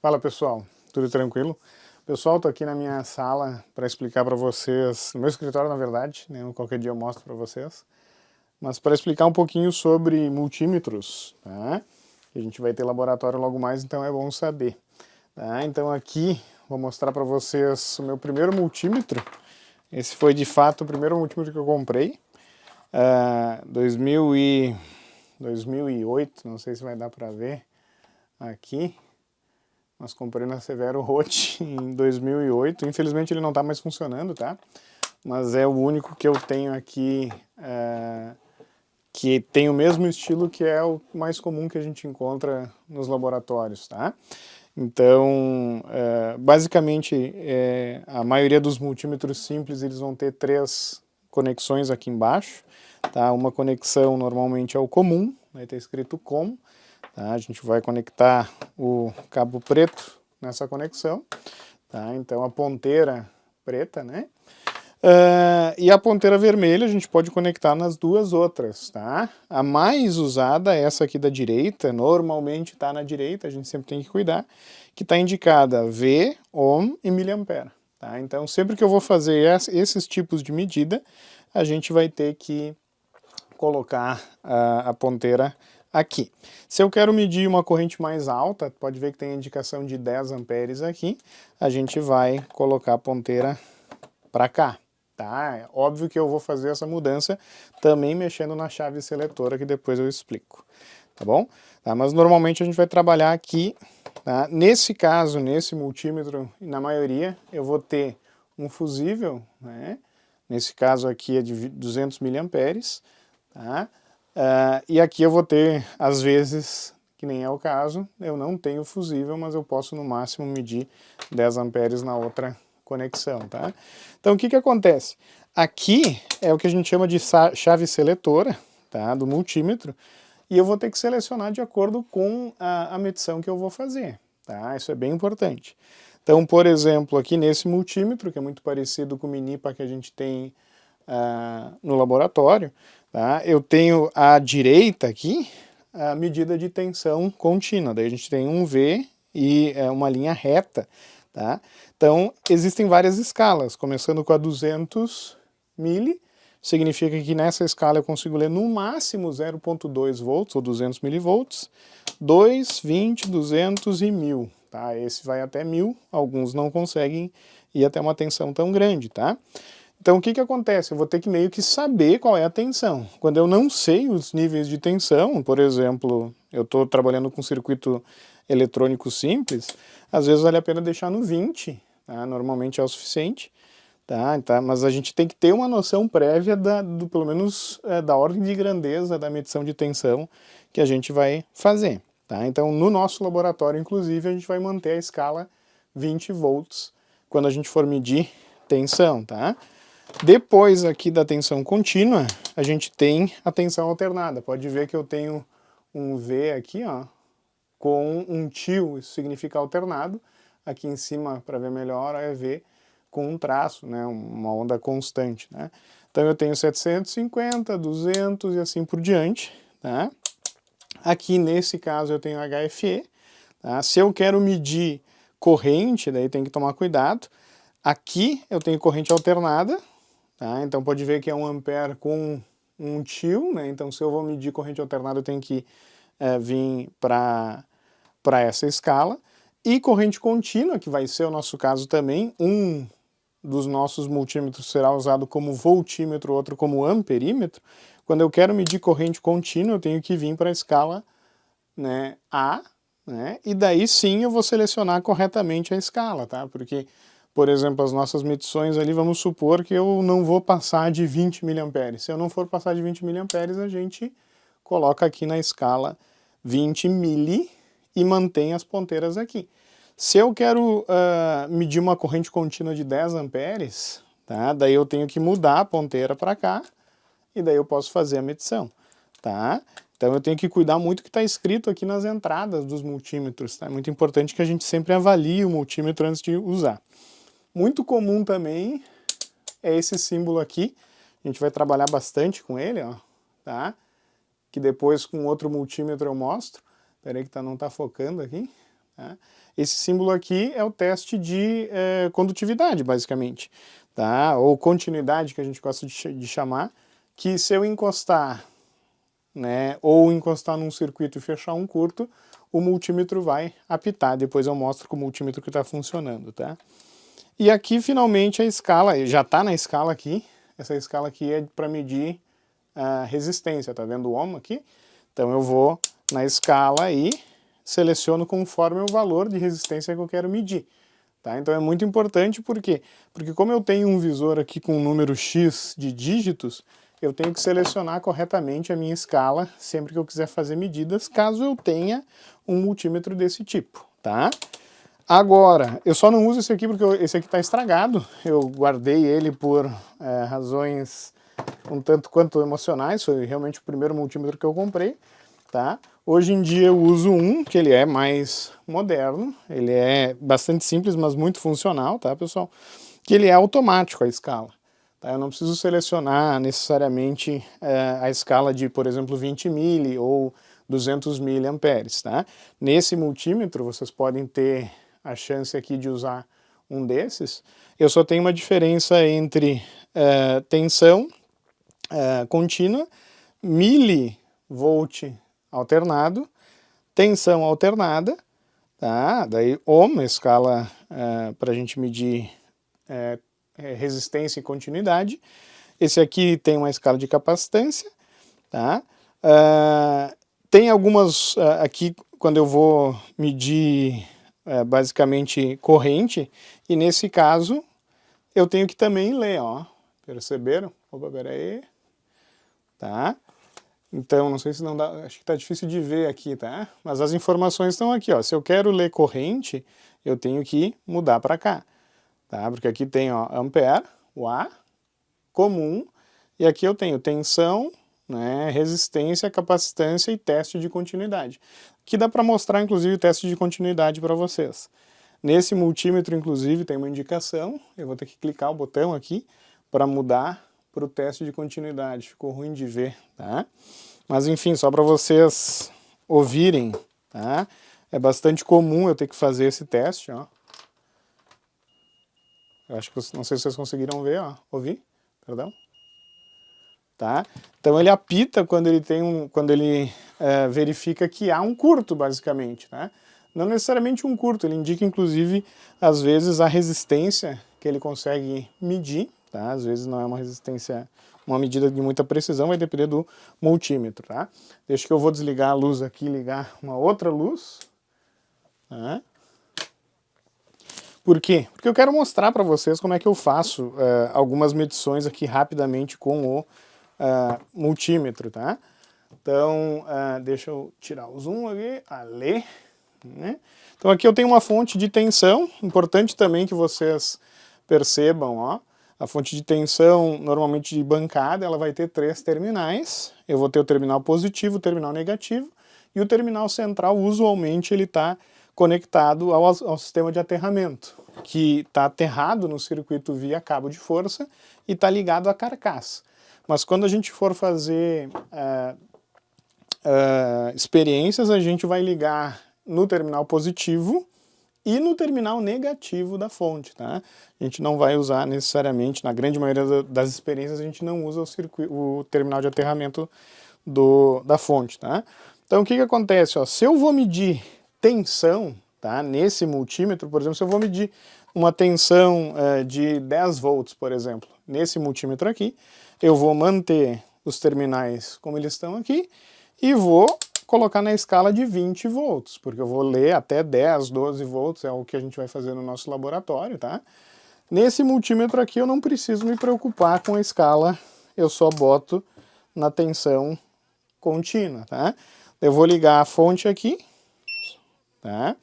Fala pessoal, tudo tranquilo? Pessoal, estou aqui na minha sala para explicar para vocês, no meu escritório na verdade, né, qualquer dia eu mostro para vocês, mas para explicar um pouquinho sobre multímetros, tá? A gente vai ter laboratório logo mais, então é bom saber. Tá? Então aqui vou mostrar para vocês o meu primeiro multímetro. Esse foi de fato o primeiro multímetro que eu comprei, 2008, não sei se vai dar para ver aqui. Mas comprei na Severo Roth em 2008. Infelizmente ele não está mais funcionando, tá? Mas é o único que eu tenho aqui que tem o mesmo estilo, que é o mais comum que a gente encontra nos laboratórios, tá? Então, basicamente, a maioria dos multímetros simples, eles vão ter 3 conexões aqui embaixo, tá? Uma conexão normalmente é o comum, vai ter escrito COM, tá? A gente vai conectar o cabo preto nessa conexão, tá? Então a ponteira preta, né? E a ponteira vermelha a gente pode conectar nas duas outras, tá? A mais usada é essa aqui da direita, normalmente está na direita, a gente sempre tem que cuidar, que está indicada V, Ohm e miliampere, tá? Então sempre que eu vou fazer esses tipos de medida, a gente vai ter que colocar a ponteira aqui. Se eu quero medir uma corrente mais alta, pode ver que tem a indicação de 10 amperes aqui, a gente vai colocar a ponteira para cá. Tá? É óbvio que eu vou fazer essa mudança também mexendo na chave seletora, que depois eu explico, tá bom? Tá, mas normalmente a gente vai trabalhar aqui, tá? Nesse caso, nesse multímetro, na maioria, eu vou ter um fusível, né? Nesse caso aqui é de 200 miliamperes, tá? E aqui eu vou ter, às vezes, que nem é o caso, eu não tenho fusível, mas eu posso no máximo medir 10 amperes na outra conexão, tá? Então o que acontece? Aqui é o que a gente chama de chave seletora, tá? Do multímetro, e eu vou ter que selecionar de acordo com a medição que eu vou fazer, tá? Isso é bem importante. Então, por exemplo, aqui nesse multímetro, que é muito parecido com o Minipa que a gente tem no laboratório, tá? Eu tenho à direita aqui a medida de tensão contínua, daí a gente tem um V e uma linha reta, tá? Então, existem várias escalas, começando com a 200 mili, significa que nessa escala eu consigo ler no máximo 0,2 volts ou 200 milivolts, 2, 20, 200 e 1000, tá? Esse vai até 1000, alguns não conseguem ir até uma tensão tão grande, tá? Então o que acontece? Eu vou ter que meio que saber qual é a tensão. Quando eu não sei os níveis de tensão, por exemplo, eu estou trabalhando com circuito eletrônico simples, às vezes vale a pena deixar no 20, tá? Normalmente é o suficiente, tá? Mas a gente tem que ter uma noção prévia pelo menos da ordem de grandeza da medição de tensão que a gente vai fazer, tá? Então no nosso laboratório, inclusive, a gente vai manter a escala 20 volts quando a gente for medir tensão, tá? Depois aqui da tensão contínua, a gente tem a tensão alternada. Pode ver que eu tenho um V aqui, ó, com um tio, isso significa alternado. Aqui em cima, para ver melhor, é V com um traço, né, uma onda constante, né? Então eu tenho 750, 200 e assim por diante, tá? Aqui nesse caso eu tenho HFE, tá? Se eu quero medir corrente, daí tem que tomar cuidado. Aqui eu tenho corrente alternada, tá? Então pode ver que é 1 ampere com um tio, né? Então se eu vou medir corrente alternada eu tenho que vir para essa escala. E corrente contínua, que vai ser o nosso caso também, um dos nossos multímetros será usado como voltímetro, outro como amperímetro. Quando eu quero medir corrente contínua eu tenho que vir para a escala, né, A, né? E daí sim eu vou selecionar corretamente a escala, tá? Porque, por exemplo, as nossas medições ali, vamos supor que eu não vou passar de 20 miliamperes. Se eu não for passar de 20 miliamperes, a gente coloca aqui na escala 20 mili e mantém as ponteiras aqui. Se eu quero medir uma corrente contínua de 10 amperes, tá? Daí eu tenho que mudar a ponteira para cá e daí eu posso fazer a medição, tá? Então eu tenho que cuidar muito do que está escrito aqui nas entradas dos multímetros, tá? É muito importante que a gente sempre avalie o multímetro antes de usar. Muito comum também é esse símbolo aqui, a gente vai trabalhar bastante com ele, ó, tá? Que depois com outro multímetro eu mostro. Espera aí que não está focando aqui, tá? Esse símbolo aqui é o teste de condutividade, basicamente, tá? Ou continuidade, que a gente gosta de chamar, que se eu encostar, né, ou encostar num circuito e fechar um curto, o multímetro vai apitar. Depois eu mostro com o multímetro que está funcionando, tá? E aqui, finalmente, a escala, já está na escala aqui, essa escala aqui é para medir a resistência, tá vendo o ohm aqui? Então eu vou na escala e seleciono conforme o valor de resistência que eu quero medir. Tá? Então é muito importante, por quê? Porque como eu tenho um visor aqui com um número X de dígitos, eu tenho que selecionar corretamente a minha escala sempre que eu quiser fazer medidas, caso eu tenha um multímetro desse tipo, tá? Agora, eu só não uso esse aqui porque esse aqui está estragado, eu guardei ele por razões um tanto quanto emocionais, foi realmente o primeiro multímetro que eu comprei, tá? Hoje em dia eu uso um, que ele é mais moderno, ele é bastante simples, mas muito funcional, tá, pessoal? Que ele é automático a escala, tá? Eu não preciso selecionar necessariamente a escala de, por exemplo, 20 mili ou 200 miliamperes, tá? Nesse multímetro vocês podem ter a chance aqui de usar um desses. Eu só tenho uma diferença entre tensão contínua, milivolt alternado, tensão alternada, tá? Daí ohm, escala para a gente medir resistência e continuidade. Esse aqui tem uma escala de capacitância, tá? Tem algumas aqui quando eu vou medir basicamente corrente, e nesse caso eu tenho que também ler, ó. Perceberam? Opa, peraí. Tá? Então, não sei se não dá, acho que tá difícil de ver aqui, tá? Mas as informações estão aqui, ó. Se eu quero ler corrente, eu tenho que mudar para cá, tá? Porque aqui tem, ó, ampere, o A, comum, e aqui eu tenho tensão, né, resistência, capacitância e teste de continuidade. Aqui dá para mostrar, inclusive, o teste de continuidade para vocês. Nesse multímetro, inclusive, tem uma indicação, eu vou ter que clicar o botão aqui para mudar para o teste de continuidade. Ficou ruim de ver, tá? Mas enfim, só para vocês ouvirem, tá? É bastante comum eu ter que fazer esse teste, ó. Eu acho que, não sei se vocês conseguiram ver, ó. Ouvir? Perdão? Tá? Então ele apita quando ele tem quando ele verifica que há um curto, basicamente, tá? Não necessariamente um curto, ele indica, inclusive, às vezes, a resistência que ele consegue medir, tá? Às vezes não é uma resistência, uma medida de muita precisão, vai depender do multímetro, tá? Deixa que eu vou desligar a luz aqui e ligar uma outra luz. Tá? Por quê? Porque eu quero mostrar para vocês como é que eu faço algumas medições aqui rapidamente com o multímetro, tá? Então, deixa eu tirar o zoom aqui, ali. Né? Então aqui eu tenho uma fonte de tensão, importante também que vocês percebam, ó, a fonte de tensão normalmente de bancada, ela vai ter 3 terminais, eu vou ter o terminal positivo, o terminal negativo, e o terminal central usualmente ele está conectado ao sistema de aterramento, que está aterrado no circuito via cabo de força e está ligado à carcaça. Mas quando a gente for fazer experiências, a gente vai ligar no terminal positivo e no terminal negativo da fonte, tá? A gente não vai usar necessariamente, na grande maioria das experiências, a gente não usa o terminal de aterramento da fonte, tá? Então o que acontece? Ó, se eu vou medir tensão, tá? Nesse multímetro, por exemplo, se eu vou medir uma tensão de 10 volts, por exemplo, nesse multímetro aqui, eu vou manter os terminais como eles estão aqui e vou colocar na escala de 20 volts, porque eu vou ler até 10, 12 volts, é o que a gente vai fazer no nosso laboratório, tá? Nesse multímetro aqui eu não preciso me preocupar com a escala, eu só boto na tensão contínua, tá? Eu vou ligar a fonte aqui, tá?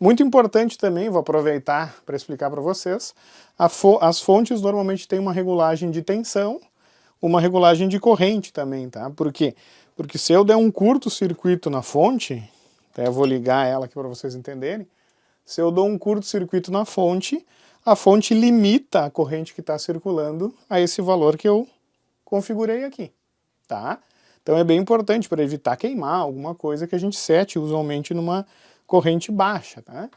Muito importante também, vou aproveitar para explicar para vocês, as fontes normalmente têm uma regulagem de tensão, uma regulagem de corrente também, tá? Por quê? Porque se eu der um curto-circuito na fonte, até eu vou ligar ela aqui para vocês entenderem, se eu dou um curto-circuito na fonte, a fonte limita a corrente que está circulando a esse valor que eu configurei aqui, tá? Então é bem importante para evitar queimar alguma coisa que a gente sete usualmente numa corrente baixa, tá?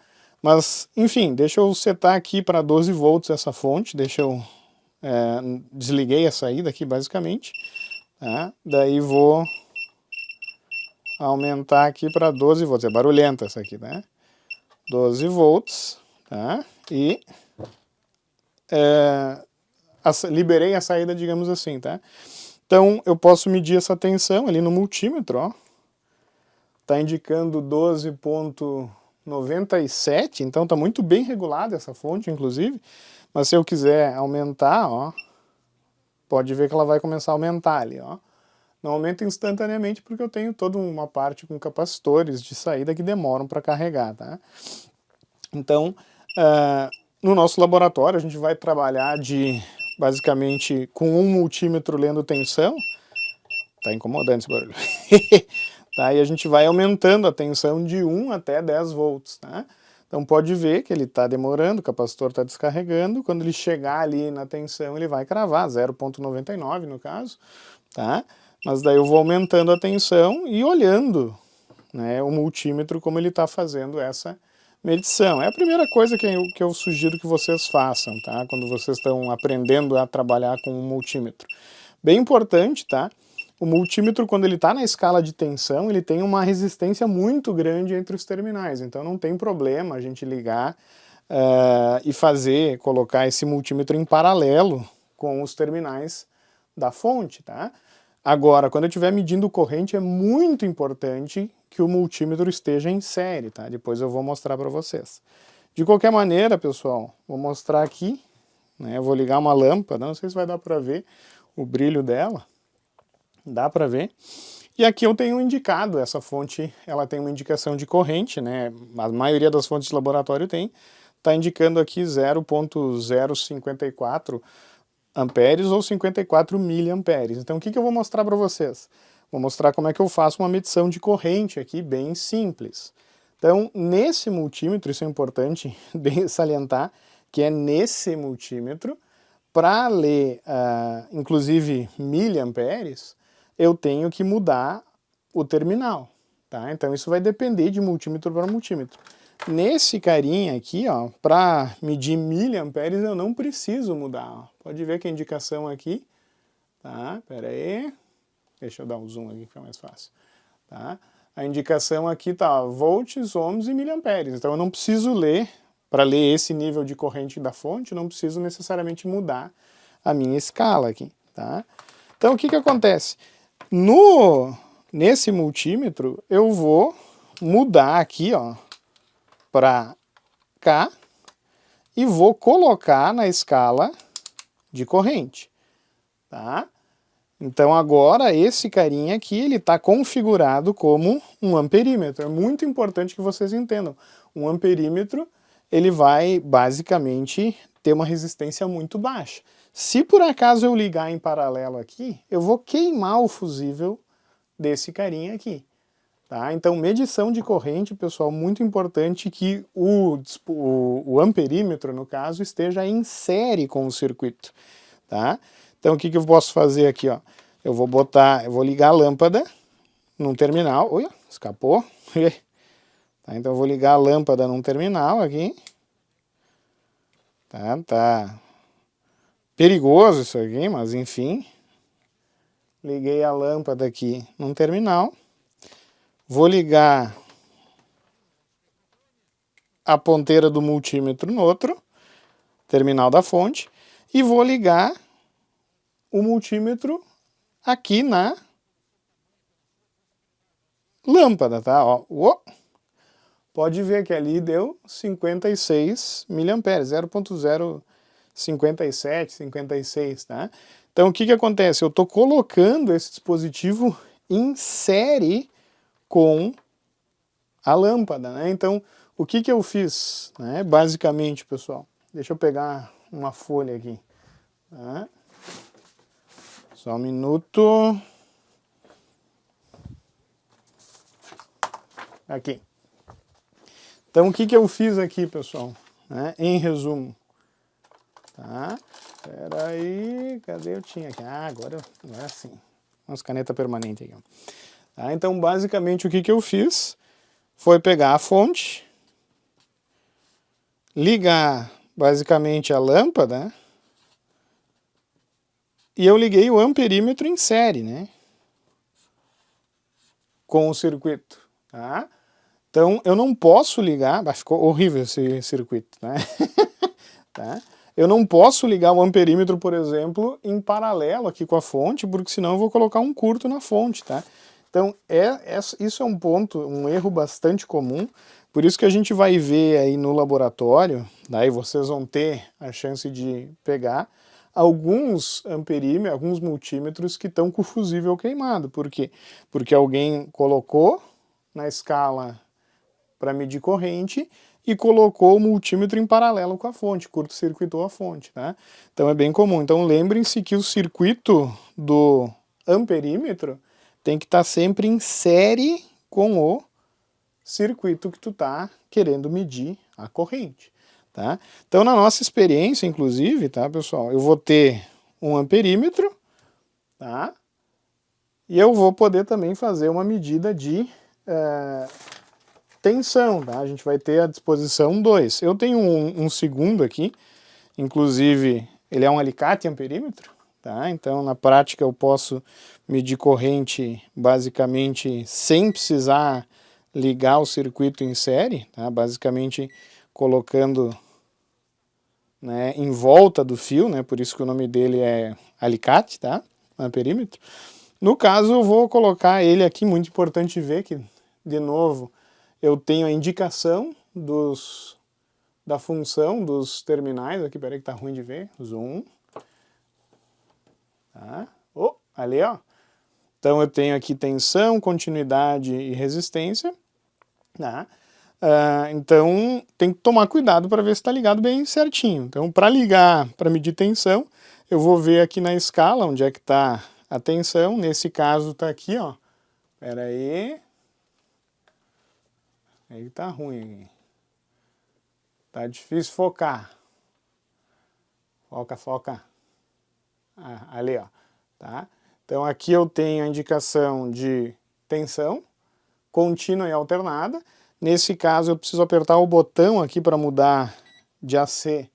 Mas, enfim, deixa eu setar aqui para 12 volts essa fonte, desliguei a saída aqui basicamente, tá? Daí vou aumentar aqui para 12 volts, é barulhenta essa aqui, né? 12 volts, tá? E liberei a saída, digamos assim, tá? Então eu posso medir essa tensão ali no multímetro, ó. Tá indicando 12,97, então tá muito bem regulada essa fonte, inclusive. Mas se eu quiser aumentar, ó, pode ver que ela vai começar a aumentar ali, ó. Não aumenta instantaneamente porque eu tenho toda uma parte com capacitores de saída que demoram para carregar, tá? Então, no nosso laboratório a gente vai trabalhar basicamente com um multímetro lendo tensão. Tá incomodando esse barulho. Tá? E a gente vai aumentando a tensão de 1 até 10 volts, tá? Então pode ver que ele está demorando, o capacitor está descarregando, quando ele chegar ali na tensão ele vai cravar, 0,99 no caso, tá? Mas daí eu vou aumentando a tensão e olhando, né, o multímetro como ele está fazendo essa medição. É a primeira coisa que eu sugiro que vocês façam, tá? Quando vocês estão aprendendo a trabalhar com um multímetro. Bem importante, tá? O multímetro, quando ele está na escala de tensão, ele tem uma resistência muito grande entre os terminais, então não tem problema a gente ligar e colocar esse multímetro em paralelo com os terminais da fonte, tá? Agora, quando eu estiver medindo corrente, é muito importante que o multímetro esteja em série, tá? Depois eu vou mostrar para vocês. De qualquer maneira, pessoal, vou mostrar aqui, né? Eu vou ligar uma lâmpada, não sei se vai dar para ver o brilho dela. Dá para ver. E aqui eu tenho indicado, essa fonte, ela tem uma indicação de corrente, né? A maioria das fontes de laboratório está indicando aqui 0,054 amperes ou 54 miliamperes. Então o que eu vou mostrar para vocês? Vou mostrar como é que eu faço uma medição de corrente aqui, bem simples. Então, nesse multímetro, isso é importante salientar, que é nesse multímetro, para ler, inclusive, miliamperes, eu tenho que mudar o terminal, tá? Então isso vai depender de multímetro para multímetro. Nesse carinha aqui, ó, para medir miliamperes eu não preciso mudar, ó. Pode ver que a indicação aqui, tá? Pera aí, deixa eu dar um zoom aqui que fica mais fácil, tá? A indicação aqui tá volts, ohms e miliamperes, então eu não preciso ler, para ler esse nível de corrente da fonte, eu não preciso necessariamente mudar a minha escala aqui, tá? Então o que acontece? Nesse multímetro, eu vou mudar aqui, ó, para cá e vou colocar na escala de corrente, tá? Então agora esse carinha aqui, ele está configurado como um amperímetro. É muito importante que vocês entendam. Um amperímetro, ele vai basicamente ter uma resistência muito baixa. Se por acaso eu ligar em paralelo aqui, eu vou queimar o fusível desse carinha aqui, tá? Então medição de corrente, pessoal, muito importante que o amperímetro, no caso, esteja em série com o circuito, tá? Então o que eu posso fazer aqui, ó? Eu vou ligar a lâmpada num terminal, oi, escapou, tá? Então eu vou ligar a lâmpada num terminal aqui, tá perigoso isso aqui, mas enfim. Liguei a lâmpada aqui num terminal. Vou ligar a ponteira do multímetro no outro, terminal da fonte, e vou ligar o multímetro aqui na lâmpada, tá? Ó, pode ver que ali deu 56 miliamperes, 0,057, 56, tá? Então o que acontece? Eu estou colocando esse dispositivo em série com a lâmpada, né? Então o que eu fiz, né? Basicamente, pessoal, deixa eu pegar uma folha aqui, tá? Só um minuto. Aqui. Então o que eu fiz aqui, pessoal, né? Em resumo, tá? Espera aí, cadê eu tinha aqui? Ah, agora é assim. Umas caneta permanente aqui. Tá? Então basicamente o que eu fiz? foi pegar a fonte, ligar basicamente a lâmpada, e eu liguei o amperímetro em série, né? Com o circuito, tá? Então eu não posso ligar, ficou horrível esse circuito, né? Tá? Eu não posso ligar o amperímetro, por exemplo, em paralelo aqui com a fonte, porque senão eu vou colocar um curto na fonte, tá? Então isso é um ponto, um erro bastante comum, por isso que a gente vai ver aí no laboratório, daí vocês vão ter a chance de pegar alguns amperímetros, alguns multímetros que estão com o fusível queimado. Por quê? Porque alguém colocou na escala para medir corrente e colocou o multímetro em paralelo com a fonte, curto-circuitou a fonte, tá? Então é bem comum. Então lembrem-se que o circuito do amperímetro tem que estar sempre em série com o circuito que tu tá querendo medir a corrente, tá? Então na nossa experiência, inclusive, tá, pessoal, eu vou ter um amperímetro, tá? E eu vou poder também fazer uma medida de tensão, tá? A gente vai ter à disposição dois. Eu tenho um segundo aqui, inclusive ele é um alicate amperímetro, tá? Então na prática eu posso medir corrente basicamente sem precisar ligar o circuito em série, tá? Basicamente colocando, né, em volta do fio, né? Por isso que o nome dele é alicate, tá? Amperímetro. No caso eu vou colocar ele aqui, muito importante ver que, de novo, eu tenho a indicação da função dos terminais, aqui, peraí que tá ruim de ver, zoom, tá? Oh, ali, ó. Então eu tenho aqui tensão, continuidade e resistência, tá? Então tem que tomar cuidado para ver se está ligado bem certinho. Então para ligar, para medir tensão, eu vou ver aqui na escala onde é que está a tensão. Nesse caso está aqui, ó. Espera aí. Aí tá ruim. Tá difícil focar. Foca, foca. Ali, ó. Tá? Então aqui eu tenho a indicação de tensão contínua e alternada. Nesse caso eu preciso apertar o botão aqui para mudar de AC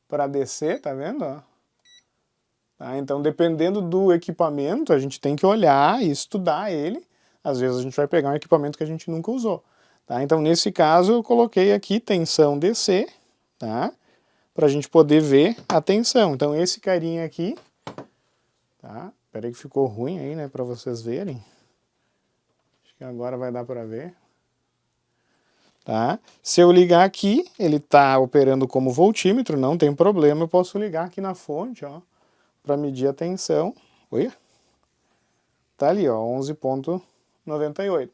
para DC, tá vendo? Tá? Então dependendo do equipamento a gente tem que olhar e estudar ele. Às vezes a gente vai pegar um equipamento que a gente nunca usou. Tá? Então nesse caso eu coloquei aqui tensão DC, tá? Para a gente poder ver a tensão. Então esse carinha aqui, tá? Peraí que ficou ruim aí, né, para vocês verem. Acho que agora vai dar para ver. Tá? Se eu ligar aqui, ele está operando como voltímetro, não tem problema, eu posso ligar aqui na fonte, ó, para medir a tensão. Oi? Tá ali, ó, 11,98.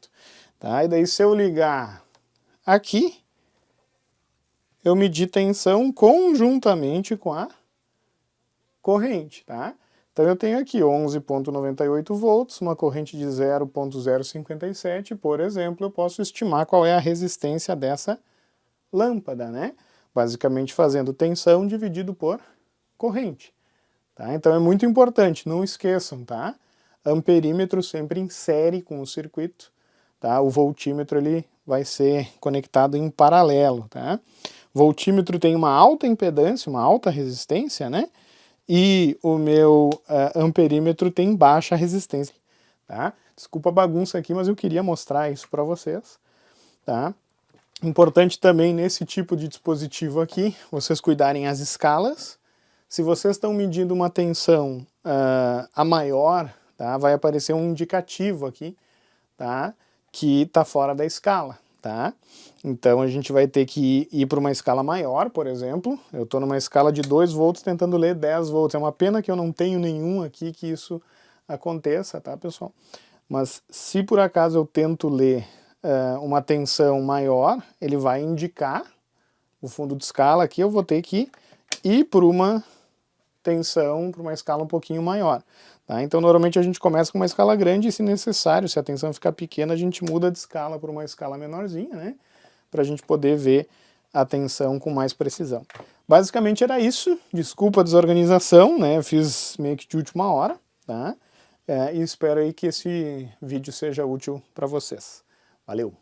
Tá? E daí se eu ligar aqui, eu medi tensão conjuntamente com a corrente, tá? Então eu tenho aqui 11,98 volts, uma corrente de 0,057, por exemplo, eu posso estimar qual é a resistência dessa lâmpada, né? Basicamente fazendo tensão dividido por corrente. Tá? Então é muito importante, não esqueçam, tá? Amperímetro sempre em série com o circuito, tá? O voltímetro ele vai ser conectado em paralelo, tá? Voltímetro tem uma alta impedância, uma alta resistência, né? E o meu amperímetro tem baixa resistência, tá? Desculpa a bagunça aqui, mas eu queria mostrar isso para vocês, tá? Importante também nesse tipo de dispositivo aqui, vocês cuidarem as escalas. Se vocês estão medindo uma tensão a maior, tá? Vai aparecer um indicativo aqui, tá? Que está fora da escala, tá? Então a gente vai ter que ir para uma escala maior, por exemplo. Eu estou numa escala de 2 volts tentando ler 10 volts. É uma pena que eu não tenho nenhum aqui que isso aconteça, tá, pessoal? Mas se por acaso eu tento ler uma tensão maior, ele vai indicar o fundo de escala aqui, eu vou ter que ir para uma tensão, para uma escala um pouquinho maior. Tá? Então normalmente a gente começa com uma escala grande e, se necessário, se a tensão ficar pequena, a gente muda de escala para uma escala menorzinha, né? Para a gente poder ver a tensão com mais precisão. Basicamente era isso. Desculpa a desorganização, né? Eu fiz meio que de última hora, tá? E espero aí que esse vídeo seja útil para vocês. Valeu!